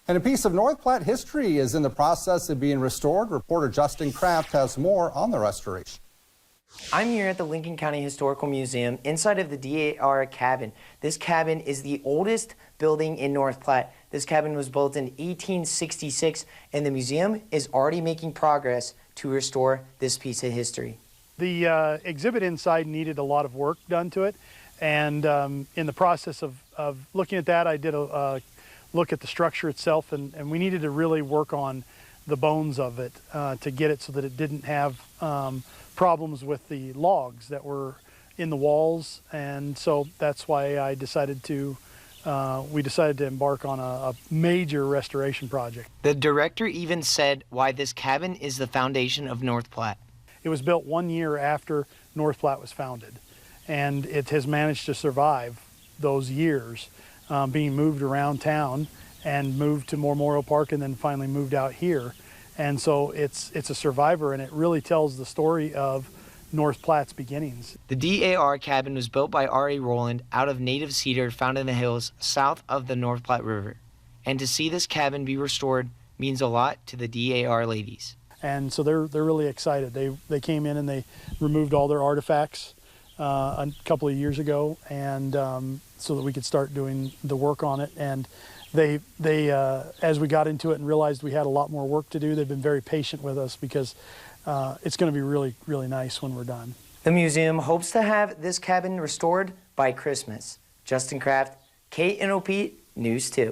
And a piece of North Platte history is in the process of being restored. Reporter Justin Kraft has more on the restoration. I'm here at the Lincoln County Historical Museum inside of the DAR cabin. This cabin is the oldest building in North Platte. This cabin was built in 1866, and the museum is already making progress to restore this piece of history. The exhibit inside needed a lot of work done to it, and in the process of looking at that, I did a look at the structure itself, and we needed to really work on the bones of it to get it so that it didn't have problems with the logs that were in the walls, and so that's why I decided to we decided to embark on a major restoration project. The director even said why this cabin is the foundation of North Platte. It was built 1 year after North Platte was founded, and it has managed to survive those years, being moved around town and moved to Memorial Park and then finally moved out here. And so it's a survivor, and it really tells the story of North Platte's beginnings. The DAR cabin was built by R.A. Rowland out of native cedar found in the hills south of the North Platte River. And to see this cabin be restored means a lot to the DAR ladies. And so they're really excited. They came in and they removed all their artifacts a couple of years ago, and so that we could start doing the work on it. And they as we got into it and realized we had a lot more work to do, they've been very patient with us because it's going to be really, really nice when we're done. The museum hopes to have this cabin restored by Christmas. Justin Kraft, KNOP News 2.